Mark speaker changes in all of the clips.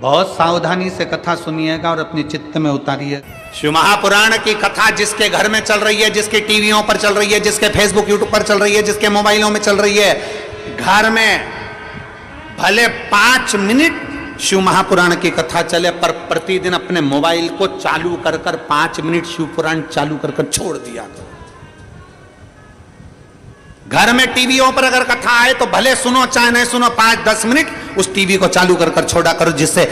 Speaker 1: बहुत सावधानी से कथा सुनिएगा और अपने चित्त में उतारिए।
Speaker 2: शिव महापुराण की कथा जिसके घर में चल रही है, जिसके टीवियों पर चल रही है, जिसके फेसबुक यूट्यूब पर चल रही है, जिसके मोबाइलों में चल रही है, घर में भले 5 मिनट शिव महापुराण की कथा चले, पर प्रतिदिन अपने मोबाइल को चालू कर 5 मिनट शिव पुराण चालू कर छोड़ दिया। घर में टीवियों पर अगर कथा आए तो भले सुनो चाहे नहीं सुनो, 5-10 मिनट उस टीवी को चालू कर छोड़ा करो, जिससे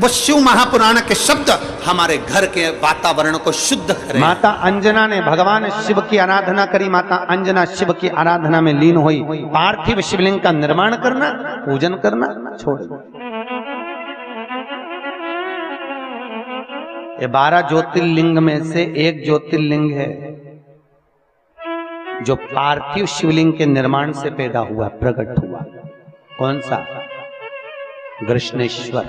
Speaker 2: वो शिव महापुराण के शब्द हमारे घर के वातावरण को शुद्ध करें।
Speaker 1: माता अंजना ने भगवान शिव की आराधना करी। माता अंजना शिव की आराधना में लीन हुई। पार्थिव शिवलिंग का निर्माण करना, पूजन करना छोड़ दो। ये 12 ज्योतिर्लिंग में से एक ज्योतिर्लिंग है जो पार्थिव शिवलिंग के निर्माण से पैदा हुआ, प्रकट हुआ। कौन सा? कृष्णेश्वर,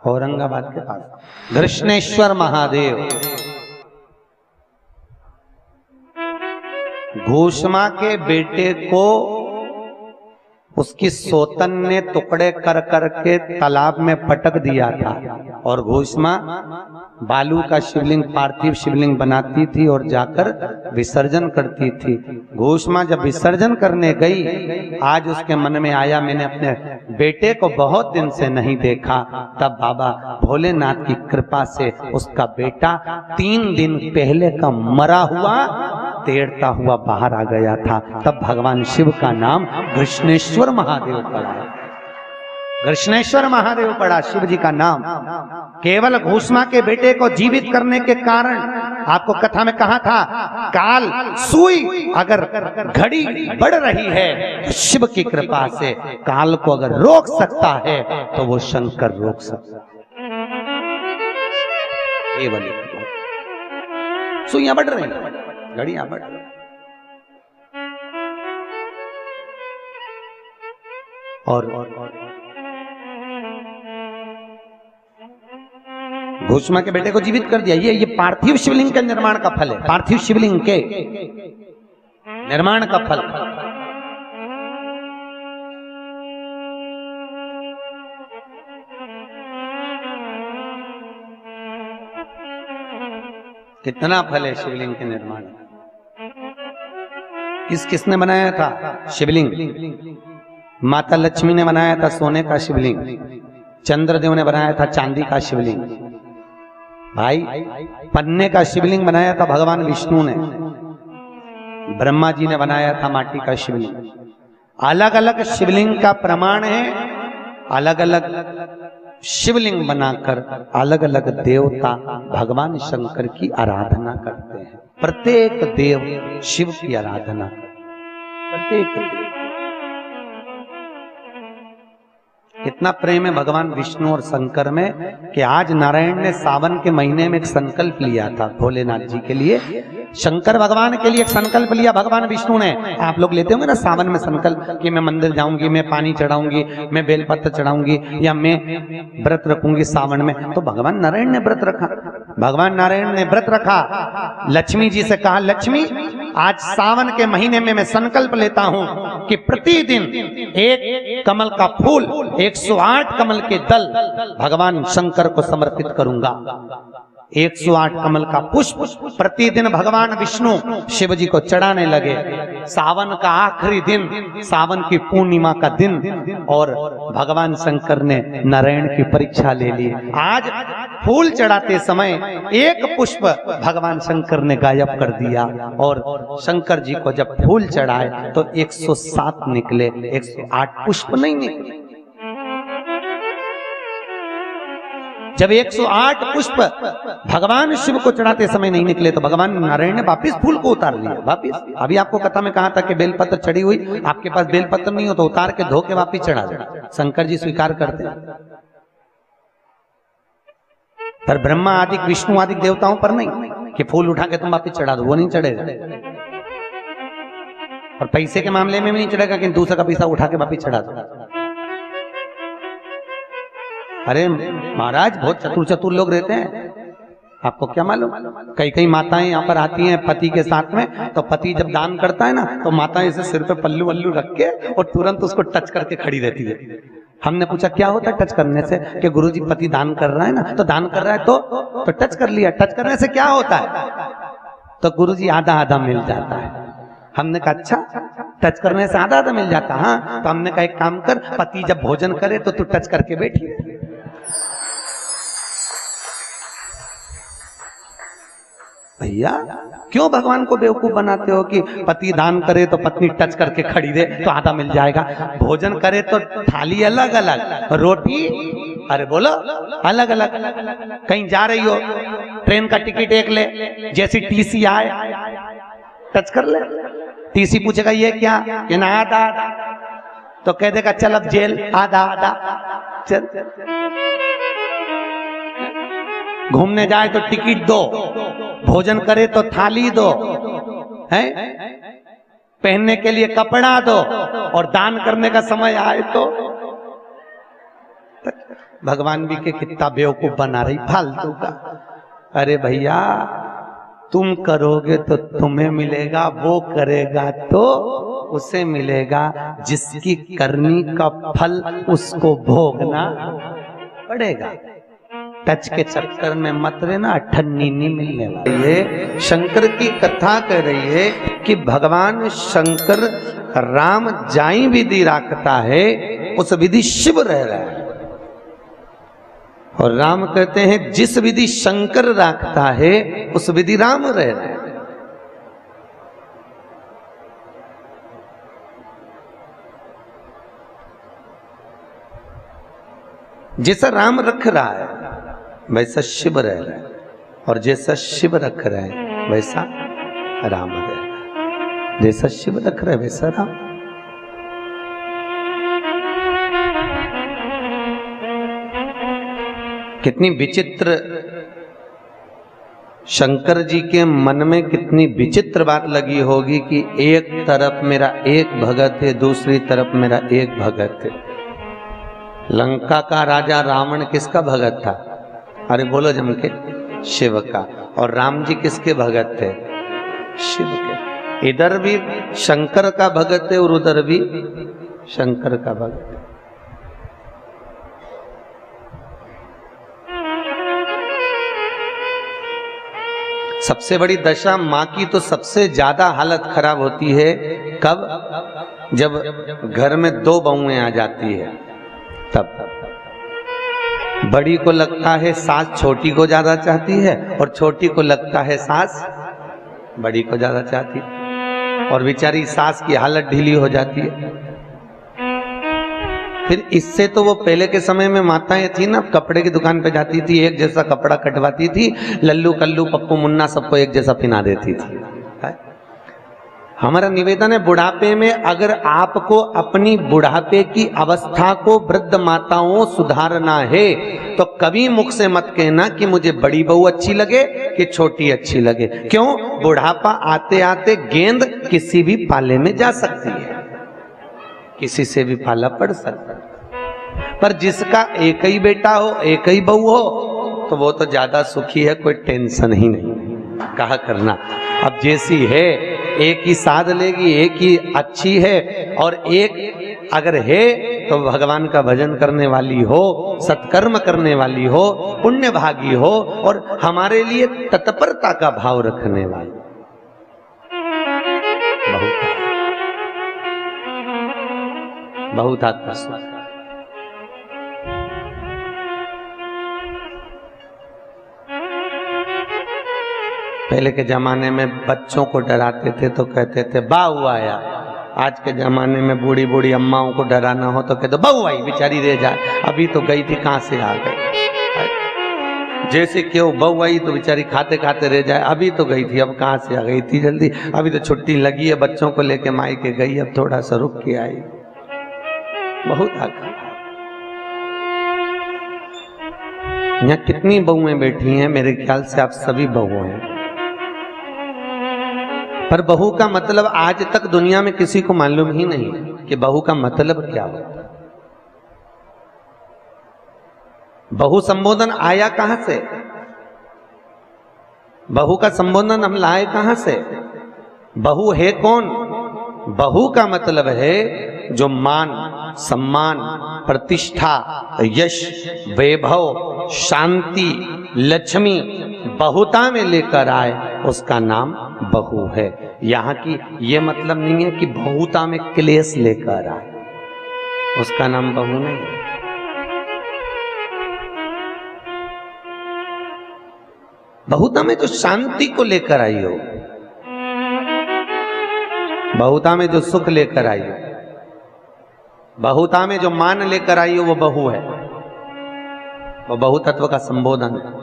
Speaker 1: औरंगाबाद के पास कृष्णेश्वर महादेव। घोषमा के बेटे को उसकी सोतन ने टुकड़े कर करके तालाब में पटक दिया था, और घोषमा बालू का शिवलिंग, पार्थिव शिवलिंग बनाती थी और जाकर विसर्जन करती थी। घोषमा जब विसर्जन करने गई, आज उसके मन में आया मैंने अपने बेटे को बहुत दिन से नहीं देखा। तब बाबा भोलेनाथ की कृपा से उसका बेटा 3 दिन पहले का मरा हुआ तैरता हुआ बाहर आ गया था। तब भगवान शिव का नाम कृष्णेश्वर महादेव पड़ा। कृष्णेश्वर महादेव पड़ा शिव जी का नाम। केवल घोषमा के बेटे को जीवित करने के कारण, आपको कथा में कहा था, काल सुई अगर घड़ी बढ़ रही है तो शिव की कृपा से काल को अगर रोक सकता है तो वो शंकर रोक सकता है। ये वाली सुइयां बढ़ रही हैं, घड़ियां बढ़ रही। और घोषमा के बेटे को जीवित कर दिया। ये पार्थिव शिवलिंग के निर्माण का फल है। पार्थिव शिवलिंग के निर्माण का फल। कितना फल है शिवलिंग के निर्माण। किसने बनाया था शिवलिंग? माता लक्ष्मी ने बनाया था सोने का शिवलिंग। चंद्रदेव ने बनाया था चांदी का शिवलिंग। भाई पन्ने का शिवलिंग बनाया था भगवान विष्णु ने। ब्रह्मा जी ने बनाया था माटी का शिवलिंग। अलग अलग शिवलिंग का प्रमाण है। अलग अलग शिवलिंग बनाकर अलग अलग देवता भगवान शंकर की आराधना करते हैं। प्रत्येक देव शिव की आराधना, प्रत्येक देव। कितना प्रेम है भगवान विष्णु और शंकर में कि आज नारायण ने सावन के महीने में एक संकल्प लिया था भोलेनाथ जी के लिए। शंकर भगवान के लिए एक संकल्प लिया भगवान विष्णु ने। आप लोग लेते होंगे ना सावन में संकल्प कि मैं मंदिर जाऊंगी, मैं पानी चढ़ाऊंगी, मैं बेलपत्र चढ़ाऊंगी, या मैं व्रत रखूंगी सावन में। तो भगवान नारायण ने व्रत रखा। भगवान नारायण ने व्रत रखा। लक्ष्मी जी से कहा, लक्ष्मी आज सावन के महीने में मैं संकल्प लेता हूं कि प्रतिदिन एक कमल का फूल, 108 कमल के दल भगवान शंकर को समर्पित करूंगा। 108 कमल का पुष्प प्रतिदिन भगवान विष्णु शिव जी को चढ़ाने लगे। सावन का आखिरी दिन, सावन की पूर्णिमा का दिन, और भगवान शंकर ने नारायण की परीक्षा ले ली। आज फूल चढ़ाते समय एक पुष्प भगवान शंकर ने गायब कर दिया, और शंकर जी को जब फूल चढ़ाए तो 107 निकले, 108 पुष्प नहीं निकले। जब 108 पुष्प भगवान शिव को चढ़ाते समय नहीं निकले तो भगवान नारायण ने वापिस फूल को उतार लिया। वापिस अभी आपको कथा में कहा था कि बेलपत्र चढ़ी हुई, आपके पास बेलपत्र नहीं हो तो उतार के धो के वापिस चढ़ा दो। शंकर जी स्वीकार करते हैं, पर ब्रह्मा आदि विष्णु आदि देवताओं पर नहीं कि फूल उठा के तुम वापिस चढ़ा दो, वो नहीं चढ़ेगा। और पैसे के मामले में भी नहीं चढ़ेगा कि दूसरा का पैसा उठा के वापिस चढ़ा दो। अरे महाराज बहुत चतुर चतुर लोग रहते हैं। आपको क्या मालूम, कई कई माताएं यहाँ पर आती हैं पति के साथ में, तो पति जब दान करता है ना तो माताएं इसे सिर पे पल्लू वल्लू रख के और तुरंत उसको टच करके खड़ी रहती है। हमने पूछा क्या होता है टच करने से, कि गुरुजी पति दान कर रहा है ना, तो दान कर रहा है तो टच कर लिया, टच करने से क्या होता है, तो गुरुजी आधा आधा मिल जाता है। हमने कहा अच्छा, टच करने से आधा आधा मिल जाता, हाँ। तो हमने कहा एक काम कर, पति जब भोजन करे तो तू टच करके बैठी। भैया क्यों भगवान को बेवकूफ बनाते हो कि पति दान करे तो पत्नी टच करके खड़ी दे तो आधा मिल जाएगा, भोजन करे तो थाली अलग अलग, रोटी अरे बोलो अलग अलग, कहीं जा रही हो ट्रेन का टिकट एक ले, जैसी टीसी आए टच कर ले, टीसी पूछेगा ये क्या, ये ना आधा आधा, तो कह देगा चल अब जेल आधा आधा चल। घूमने जाए तो टिकट दो, भोजन करे तो थाली दो, है पहनने के लिए कपड़ा दो, और दान करने का समय आए तो भगवान भी के कितना बेवकूफ बना रही फालतू का। अरे भैया तुम करोगे तो तुम्हें मिलेगा, वो करेगा तो उसे मिलेगा, जिसकी करनी का फल उसको भोगना पड़ेगा। टच के चक्कर में मत रहना, ठन्नी नहीं मिलने वाली है। शंकर की कथा कह रही है कि भगवान शंकर राम जाई विधि राखता है, उस विधि शिव रह रहा है, और राम कहते हैं जिस विधि शंकर राखता है उस विधि राम रह रहा है। जैसा राम रख रहा है वैसा शिव रह रहा है, और जैसा शिव रख रहा है वैसा राम रह रहा है, जैसा शिव रख रहा है वैसा राम। कितनी विचित्र, शंकर जी के मन में कितनी विचित्र बात लगी होगी कि एक तरफ मेरा एक भगत है, दूसरी तरफ मेरा एक भगत है। लंका का राजा रावण किसका भगत था, अरे बोलो जम के, शिव का। और राम जी किसके भगत थे, शिव के। इधर भी शंकर का भगत है और उधर भी शंकर का भगत है। सबसे बड़ी दशा माँ की तो सबसे ज्यादा हालत खराब होती है कब, जब घर में दो बहुएं आ जाती है, तब बड़ी को लगता है सास छोटी को ज्यादा चाहती है, और छोटी को लगता है सास बड़ी को ज्यादा चाहती है, और बेचारी सास की हालत ढीली हो जाती है। फिर इससे तो वो पहले के समय में माताएं थी ना, कपड़े की दुकान पे जाती थी, एक जैसा कपड़ा कटवाती थी, लल्लू कल्लू पप्पू मुन्ना सबको एक जैसा पहना देती थी। हमारा निवेदन है, बुढ़ापे में अगर आपको अपनी बुढ़ापे की अवस्था को वृद्ध माताओं सुधारना है तो कभी मुख से मत कहना कि मुझे बड़ी बहू अच्छी लगे कि छोटी अच्छी लगे। क्यों, बुढ़ापा आते आते गेंद किसी भी पाले में जा सकती है, किसी से भी पाला पड़ सकता है। पर जिसका एक ही बेटा हो, एक ही बहू हो, तो वो तो ज्यादा सुखी है, कोई टेंशन ही नहीं, कहा करना। अब जैसी है एक ही साध लेगी, एक ही अच्छी है, और एक अगर है तो भगवान का भजन करने वाली हो, सत्कर्म करने वाली हो, पुण्य भागी हो, और हमारे लिए तत्परता का भाव रखने वाली। बहुत आत्मा। पहले के जमाने में बच्चों को डराते थे तो कहते थे बाऊ आया। आज के जमाने में बूढ़ी बूढ़ी अम्माओं को डराना हो तो कहते बहू आई, बेचारी रह जाए, अभी तो गई थी कहां से आ गई। जैसे क्यों बहू आई तो बेचारी खाते खाते रह जाए, अभी तो गई थी, अब कहां से आ गई थी जल्दी, अभी तो छुट्टी लगी है, बच्चों को लेके मायके गई, अब थोड़ा सा रुक के आई। बहुत आगे यहाँ कितनी बहुएं बैठी हैं, मेरे ख्याल से आप सभी बहू हैं। पर बहू का मतलब आज तक दुनिया में किसी को मालूम ही नहीं कि बहू का मतलब क्या होता है। बहू संबोधन आया कहां से? बहू का संबोधन हम लाए कहां से? बहू है कौन? बहू का मतलब है जो मान, सम्मान, प्रतिष्ठा, यश, वैभव, शांति, लक्ष्मी बहुता में लेकर आए, उसका नाम बहू है। यहाँ की ये मतलब नहीं है कि बहुता में क्लेश लेकर आए, उसका नाम बहू नहीं है। बहुता में जो शांति को लेकर आई हो, बहुता में जो सुख लेकर आई हो, बहुता में जो मान लेकर आई हो, वो बहू है, वो बहु तत्व का संबोधन है।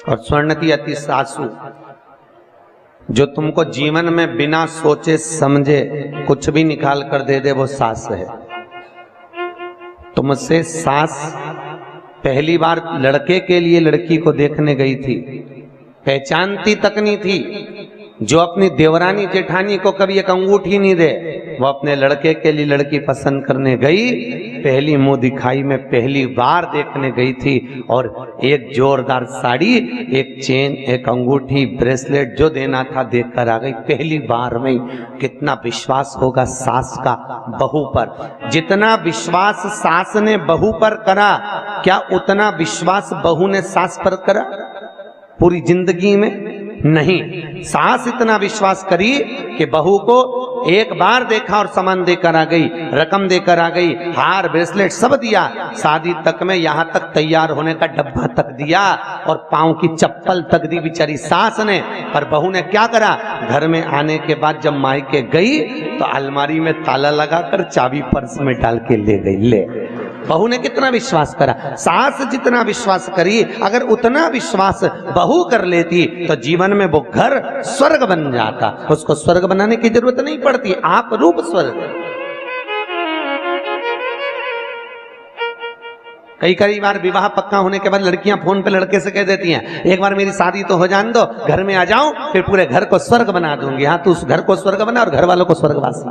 Speaker 1: और स्वर्णति अति सासु, जो तुमको जीवन में बिना सोचे समझे कुछ भी निकाल कर दे दे, वो सास है। तुमसे सास पहली बार लड़के के लिए लड़की को देखने गई थी, पहचानती तक नहीं थी। जो अपनी देवरानी जेठानी को कभी एक अंगूठी नहीं दे, वो अपने लड़के के लिए लड़की पसंद करने गई। पहली मुंह दिखाई में पहली बार देखने गई थी, और एक जोरदार साड़ी, एक चेन, एक अंगूठी, ब्रेसलेट जो देना था देकर आ गई पहली बार में। कितना विश्वास होगा सास का बहू पर। जितना विश्वास सास ने बहू पर करा, क्या उतना विश्वास बहू ने सास पर करा पूरी जिंदगी में? नहीं। सास इतना विश्वास करी कि बहू को एक बार देखा और सामान देकर आ गई, रकम देकर आ गई, हार, ब्रेसलेट सब दिया, शादी तक में यहां तक तैयार होने का डब्बा तक दिया, और पांव की चप्पल तक दी बेचारी सास ने। पर बहू ने क्या करा? घर में आने के बाद जब मायके गई तो अलमारी में ताला लगाकर चाबी पर्स में डाल के ले गई। ले, बहू ने कितना विश्वास करा? सास जितना विश्वास करी, अगर उतना विश्वास बहू कर लेती तो जीवन में वो घर स्वर्ग बन जाता। उसको स्वर्ग बनाने की जरूरत नहीं पड़ती, आप रूप स्वर्ग। कई बार विवाह पक्का होने के बाद लड़कियां फोन पे लड़के से कह देती हैं, एक बार मेरी शादी तो हो जाने दो, घर में आ जाऊं, फिर पूरे घर को स्वर्ग बना दूंगी। हाँ, तू उस घर को स्वर्ग बना और घर वालों को स्वर्गवास।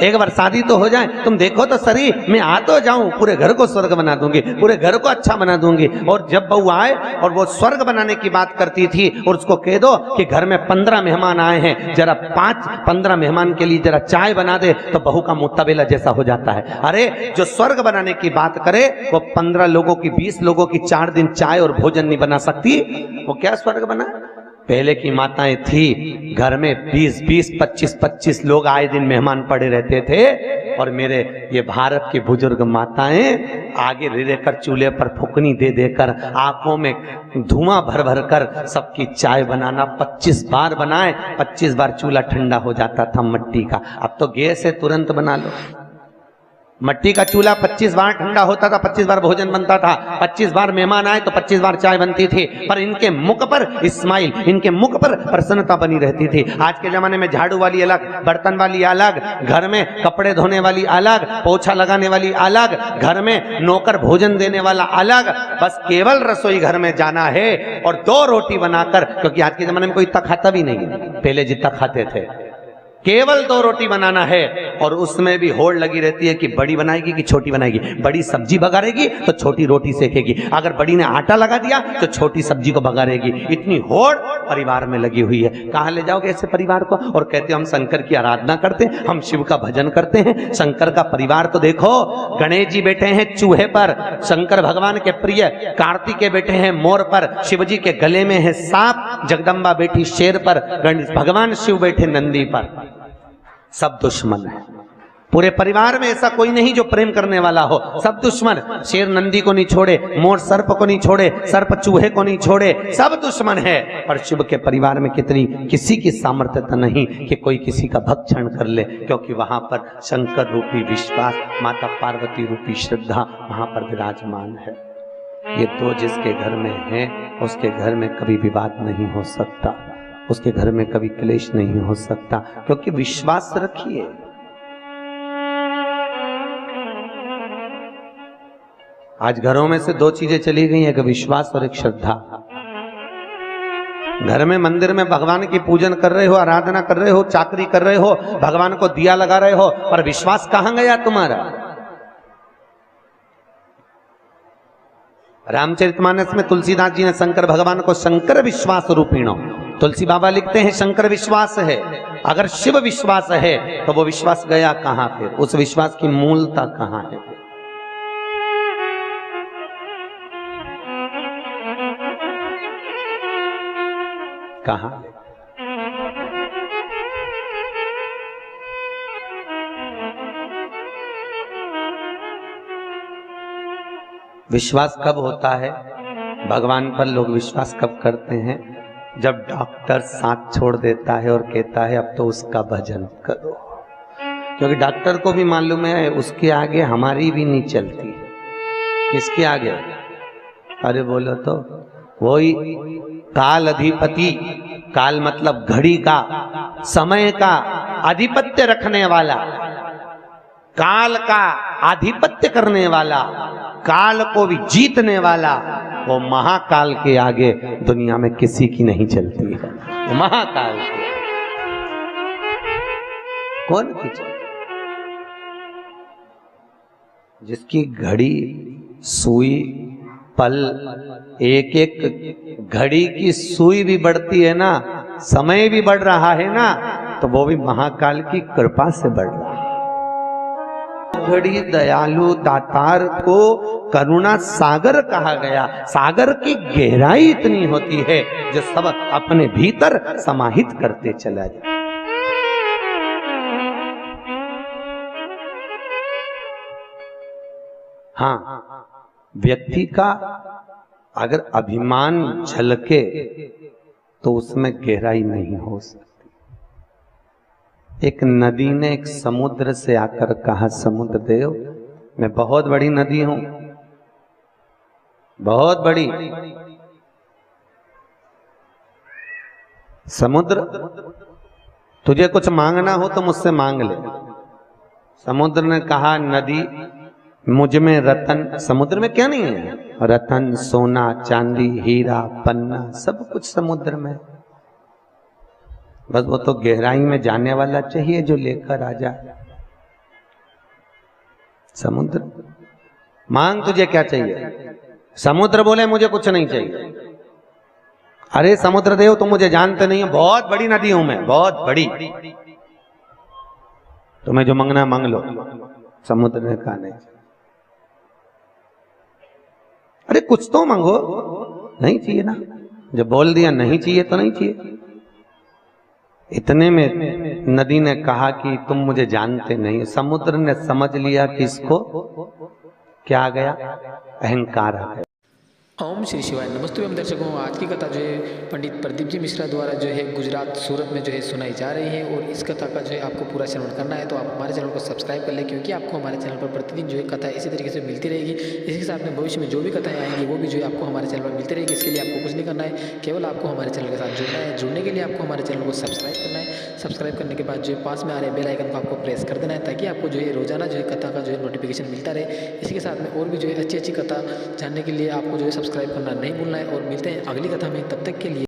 Speaker 1: एक बार शादी तो हो जाए, तुम देखो तो सही, मैं आ तो जाऊं, पूरे घर को स्वर्ग बना दूंगी, पूरे घर को अच्छा बना दूंगी। और जब बहू आए और वो स्वर्ग बनाने की बात करती थी, और उसको कह दो कि घर में 15 मेहमान आए हैं, जरा 5-15 मेहमान के लिए जरा चाय बना दे, तो बहू का मुंह तबेला जैसा हो जाता है। अरे जो स्वर्ग बनाने की बात करे, वो 15 लोगों की, 20 लोगों की 4 दिन चाय और भोजन नहीं बना सकती, वो क्या स्वर्ग बना? पहले की माताएं थी, घर में 20-20, 25-25 लोग आए दिन मेहमान पड़े रहते थे, और मेरे ये भारत की बुजुर्ग माताएं आगे रहकर चूल्हे पर फुकनी दे देकर, आंखों में धुआं भर भर कर सबकी चाय बनाना। 25 बार बनाए, 25 बार चूल्हा ठंडा हो जाता था मट्टी का। अब तो गैस है, तुरंत बना लो। मट्टी का चूल्हा 25 बार ठंडा होता था, 25 बार भोजन बनता था, 25 बार मेहमान आए तो 25 बार चाय बनती थी, पर इनके मुख पर स्माइल, इनके मुख पर प्रसन्नता बनी रहती थी। आज के जमाने में झाड़ू वाली अलग, बर्तन वाली अलग, घर में कपड़े धोने वाली अलग, पोछा लगाने वाली अलग, घर में नौकर भोजन देने वाला अलग। बस केवल रसोई घर में जाना है और 2 रोटी बनाकर, क्योंकि आज के जमाने में कोई इतना खाता भी नहीं है, पहले जितना खाते थे। केवल 2 रोटी बनाना है, और उसमें भी होड़ लगी रहती है कि बड़ी बनाएगी कि छोटी बनाएगी। बड़ी सब्जी बघारेगी तो छोटी रोटी सेकेगी, अगर बड़ी ने आटा लगा दिया तो छोटी सब्जी को बघारेगी। इतनी होड़ परिवार में लगी हुई है। कहां ले जाओगे ऐसे परिवार को? और कहते हम शंकर की आराधना करते हैं, हम शिव का भजन करते हैं। शंकर का परिवार तो देखो, गणेश जी बैठे हैं चूहे पर, शंकर भगवान के प्रिय कार्तिकेय बैठे हैं मोर पर, शिव जी के गले में है सांप, जगदम्बा बैठी शेर पर, भगवान शिव बैठे नंदी पर। सब दुश्मन है। पूरे परिवार में ऐसा कोई नहीं जो प्रेम करने वाला हो, सब दुश्मन। शेर नंदी को नहीं छोड़े, मोर सर्प को नहीं छोड़े, सर्प चूहे को नहीं छोड़े, सब दुश्मन है। और शिव के परिवार में किसी की सामर्थ्यता नहीं कि कोई किसी का भक्षण कर ले, क्योंकि वहां पर शंकर रूपी विश्वास, माता पार्वती रूपी श्रद्धा वहां पर विराजमान है। ये 2 जिसके घर में है, उसके घर में कभी विवाद नहीं हो सकता, उसके घर में कभी क्लेश नहीं हो सकता, क्योंकि विश्वास रखिए। आज घरों में से 2 चीजें चली गई, एक विश्वास और एक श्रद्धा। घर में मंदिर में भगवान की पूजन कर रहे हो, आराधना कर रहे हो, चाकरी कर रहे हो, भगवान को दिया लगा रहे हो, पर विश्वास कहां गया तुम्हारा? रामचरितमानस में तुलसीदास जी ने शंकर भगवान को शंकर विश्वास रूपिणो, तुलसी बाबा लिखते हैं शंकर विश्वास है। अगर शिव विश्वास है तो वो विश्वास गया कहां? फिर उस विश्वास की मूलता कहां है? कहां? विश्वास कब होता है भगवान पर? लोग विश्वास कब करते हैं? जब डॉक्टर साथ छोड़ देता है और कहता है अब तो उसका भजन करो, क्योंकि डॉक्टर को भी मालूम है उसके आगे हमारी भी नहीं चलती। किसके आगे? अरे बोलो तो वही काल अधिपति, काल मतलब घड़ी का, समय का आधिपत्य रखने वाला, काल का आधिपत्य करने वाला, काल को भी जीतने वाला, वो महाकाल के आगे दुनिया में किसी की नहीं चलती है। वो महाकाल के कौन की चलती? जिसकी घड़ी, सुई, पल, एक एक घड़ी की सुई भी बढ़ती है ना, समय भी बढ़ रहा है ना, तो वो भी महाकाल की कृपा से बढ़ रहा है। घड़ी दयालु दातार को करुणा सागर कहा गया। सागर की गहराई इतनी होती है जो सब अपने भीतर समाहित करते चला जाए। हाँ, व्यक्ति का अगर अभिमान झलके तो उसमें गहराई नहीं हो सकती। एक नदी ने एक समुद्र से आकर कहा, समुद्र देव मैं बहुत बड़ी नदी हूं, बहुत बड़ी। समुद्र तुझे कुछ मांगना हो तो मुझसे मांग ले। समुद्र ने कहा, नदी मुझ में रतन, समुद्र में क्या नहीं है? रतन, सोना, चांदी, हीरा, पन्ना, सब कुछ समुद्र में। बस वो तो गहराई में जाने वाला चाहिए जो लेकर आ जाए। समुद्र मांग तुझे क्या चाहिए? समुद्र बोले मुझे कुछ नहीं चाहिए। अरे समुद्र देव तुम मुझे जानते नहीं हो, बहुत बड़ी नदी हूं मैं, बहुत बड़ी, तुम्हें जो मांगना मांग लो। समुद्र ने कहा नहीं। अरे कुछ तो मांगो। नहीं चाहिए ना, जब बोल दिया नहीं चाहिए तो नहीं चाहिए। इतने में नदी ने कहा कि तुम मुझे जानते नहीं। समुद्र ने समझ लिया कि इसको क्या आ गया? अहंकार आ गया।
Speaker 3: ओम श्री शिवाय। नमस्ते एवं दर्शकों, आज की कथा जो है पंडित प्रदीप जी मिश्रा द्वारा जो है गुजरात सूरत में जो है सुनाई जा रही है। और इस कथा का जो है आपको पूरा श्रवण करना है तो आप हमारे चैनल को सब्सक्राइब कर लें, क्योंकि आपको हमारे चैनल पर प्रतिदिन जो है कथा इसी तरीके से मिलती रहेगी। इसके साथ में भविष्य में जो भी कथाएं आएंगी वो भी जो है आपको हमारे चैनल पर मिलती रहेगी। इसके लिए आपको कुछ नहीं करना है, केवल आपको हमारे चैनल के साथ जुड़ना है। जुड़ने के लिए आपको हमारे चैनल को सब्सक्राइब करना है। सब्सक्राइब करने के बाद जो है पास में आ रहे बेल आइकन को आपको प्रेस कर देना है, ताकि आपको जो है रोजाना जो है कथा का जो है नोटिफिकेशन मिलता रहे। इसी के साथ में और भी जो है अच्छी अच्छी कथा जानने के लिए आपको जो है सब्सक्राइब करना नहीं भूलना है। और मिलते हैं अगली कथा में, तब तक के लिए।